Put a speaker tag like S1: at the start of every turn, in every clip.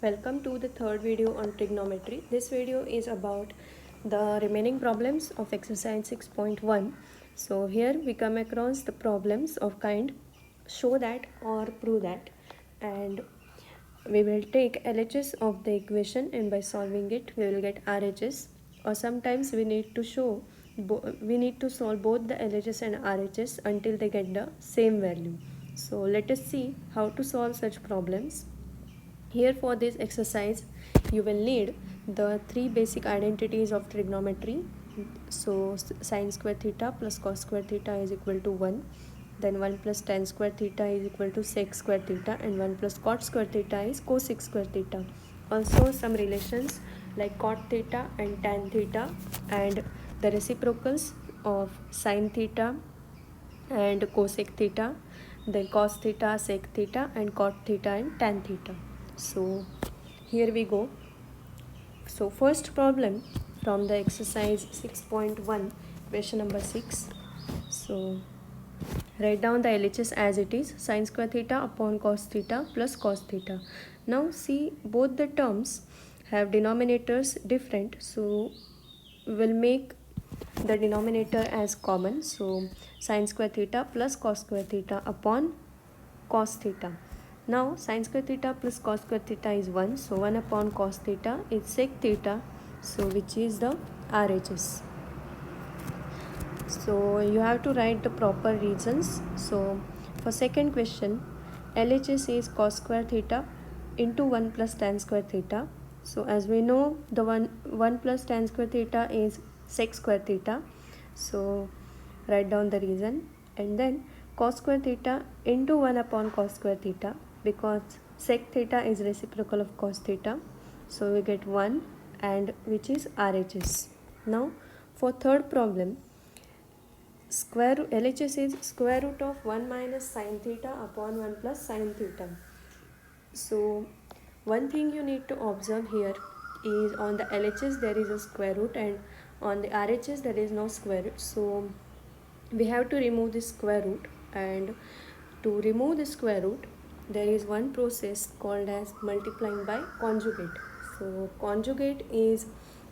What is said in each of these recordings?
S1: Welcome to the third video on trigonometry. This video is about the remaining problems of exercise 6.1. So here we come across the problems of kind show that or prove that, and we will take LHS of the equation, and by solving it we will get RHS, or sometimes we need to solve both the LHS and RHS until they get the same value. So let us see how to solve such problems. Here for this exercise you will need the three basic identities of trigonometry. So sine square theta plus cos square theta is equal to 1, then 1 plus tan square theta is equal to sec square theta, and 1 plus cot square theta is cosec square theta. Also some relations like cot theta and tan theta, and the reciprocals of sine theta and cosec theta, then cos theta, sec theta, and cot theta and tan theta. So here we go. So first problem from the exercise 6.1, question number 6. So write down the LHS as it is, sin square theta upon cos theta plus cos theta. Now see, both the terms have denominators different, so we'll make the denominator as common. So sin square theta plus cos square theta upon cos theta. Now sin square theta plus cos square theta is 1, so 1 upon cos theta is sec theta, so which is the RHS. So you have to write the proper reasons. So for second question, LHS is cos square theta into 1 plus tan square theta. So as we know, the 1 plus tan square theta is sec square theta. So write down the reason, and then cos square theta into 1 upon cos square theta, because sec theta is reciprocal of cos theta, so we get 1, and which is RHS. Now for third problem, LHS is square root of 1 minus sin theta upon 1 plus sin theta. So one thing you need to observe here is on the LHS there is a square root, and on the RHS there is no square root. So we have to remove this square root, and to remove the square root there is one process called as multiplying by conjugate. So conjugate is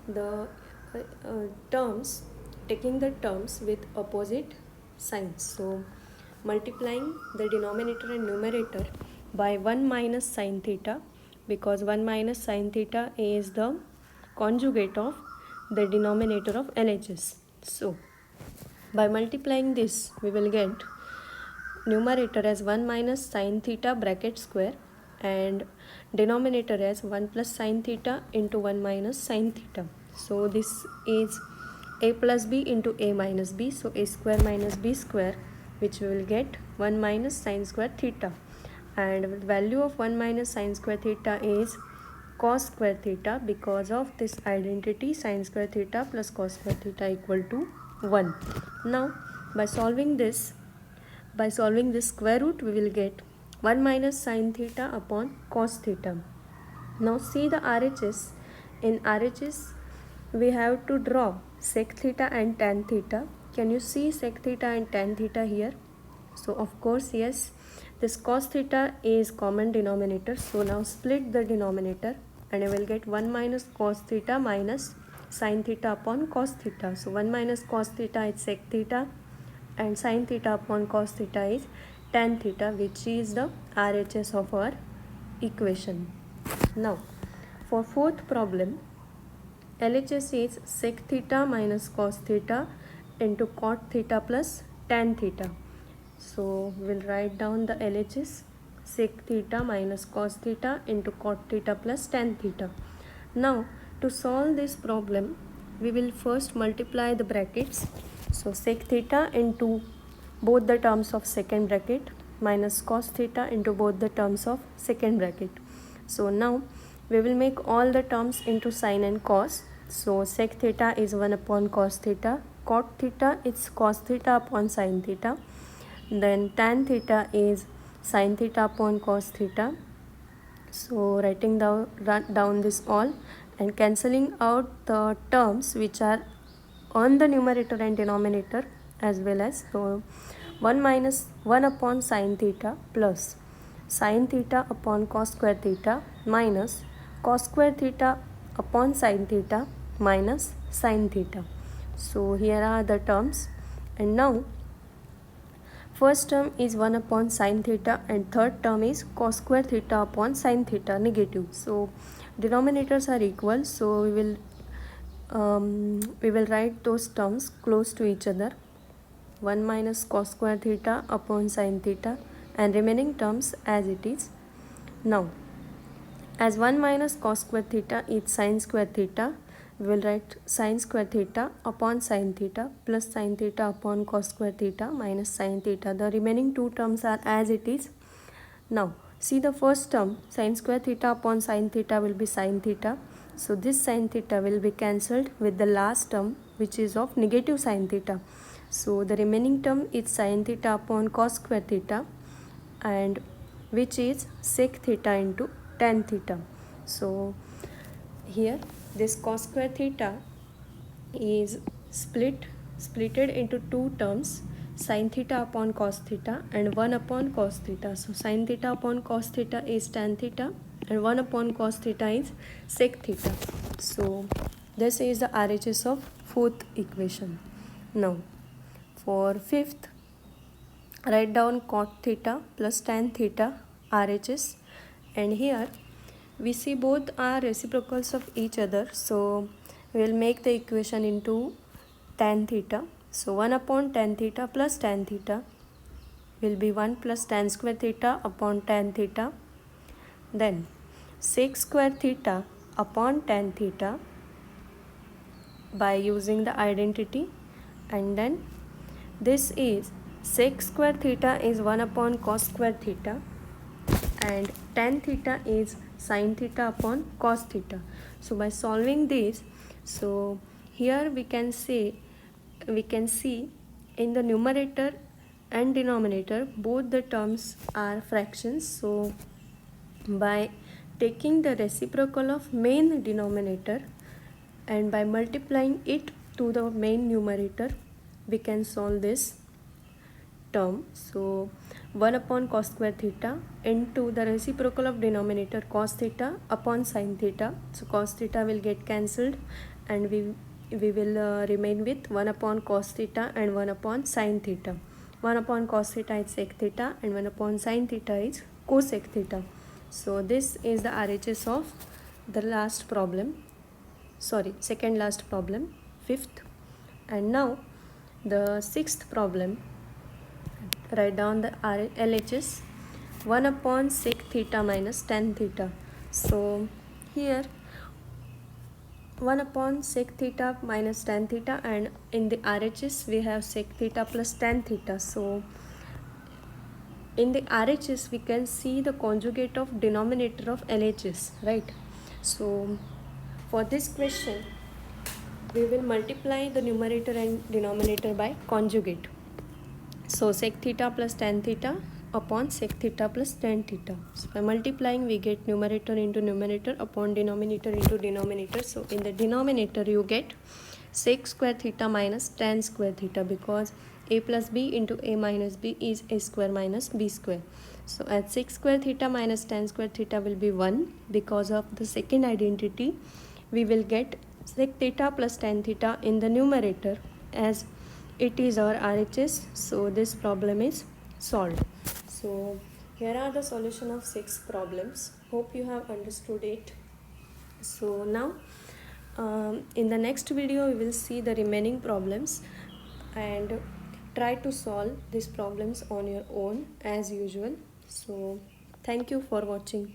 S1: the taking the terms with opposite signs. So multiplying the denominator and numerator by 1 minus sin theta, because 1 minus sin theta is the conjugate of the denominator of LHS. So by multiplying this we will get numerator as 1 minus sin theta bracket square, and denominator as 1 plus sin theta into 1 minus sin theta. So this is a plus b into a minus b, so a square minus b square, which we will get 1 minus sin square theta, and the value of 1 minus sin square theta is cos square theta. Because of this identity, sin square theta plus cos square theta equal to 1. Now by solving this square root, we will get 1 minus sin theta upon cos theta. Now see the RHS. In RHS we have to draw sec theta and tan theta. Can you see sec theta and tan theta here? So of course yes, this cos theta is common denominator, so now split the denominator and I will get 1 minus cos theta minus sin theta upon cos theta. So 1 minus cos theta is sec theta, and sin theta upon cos theta is tan theta, which is the RHS of our equation. Now for fourth problem, LHS is sec theta minus cos theta into cot theta plus tan theta. So we'll write down the LHS, sec theta minus cos theta into cot theta plus tan theta. Now to solve this problem, we will first multiply the brackets. So sec theta into both the terms of second bracket minus cos theta into both the terms of second bracket. So now we will make all the terms into sin and cos. So sec theta is 1 upon cos theta, cot theta is cos theta upon sin theta, then tan theta is sin theta upon cos theta. So writing down this all and cancelling out the terms which are on the numerator and denominator as well as, so 1 minus 1 upon sin theta plus sin theta upon cos square theta minus cos square theta upon sin theta minus sin theta. So here are the terms, and now first term is 1 upon sin theta and third term is cos square theta upon sin theta negative. So denominators are equal, so we will write those terms close to each other. 1 minus cos square theta upon sin theta and remaining terms as it is. Now as 1 minus cos square theta is sin square theta, we will write sin square theta upon sin theta plus sin theta upon cos square theta minus sin theta. The remaining two terms are as it is. Now see the first term, sin square theta upon sin theta will be sin theta. So this sin theta will be cancelled with the last term, which is of negative sin theta. So the remaining term is sin theta upon cos square theta, and which is sec theta into tan theta. So here this cos square theta is splitted into two terms, sin theta upon cos theta and 1 upon cos theta. So sin theta upon cos theta is tan theta and 1 upon cos theta is sec theta. So this is the RHS of fourth equation. Now for fifth, write down cot theta plus tan theta RHS, and here we see both are reciprocals of each other, so we will make the equation into tan theta. So 1 upon tan theta plus tan theta will be 1 plus tan square theta upon tan theta, then sec square theta upon tan theta by using the identity, and then this is sec square theta is 1 upon cos square theta and tan theta is sin theta upon cos theta. So by solving this, so here we can see in the numerator and denominator both the terms are fractions. So by taking the reciprocal of main denominator and by multiplying it to the main numerator, we can solve this term. So 1 upon cos square theta into the reciprocal of denominator cos theta upon sin theta. So cos theta will get cancelled and we will remain with 1 upon cos theta and 1 upon sin theta. 1 upon cos theta is sec theta and 1 upon sin theta is cosec theta. So this is the RHS of the second last problem, fifth. And now the sixth problem, write down the LHS, 1 upon sec theta minus tan theta. So here 1 upon sec theta minus tan theta, and in the RHS we have sec theta plus tan theta. So in the RHS we can see the conjugate of denominator of LHS, right? So for this question we will multiply the numerator and denominator by conjugate. So sec theta plus tan theta upon sec theta plus tan theta. So by multiplying we get numerator into numerator upon denominator into denominator. So in the denominator you get sec square theta minus tan square theta, because a plus b into a minus b is a square minus b square. So at sec square theta minus tan square theta will be 1. Because of the second identity we will get sec theta plus tan theta in the numerator as it is our RHS. So this problem is solved. So here are the solution of 6 problems. Hope you have understood it. So now in the next video we will see the remaining problems and try to solve these problems on your own as usual. So thank you for watching.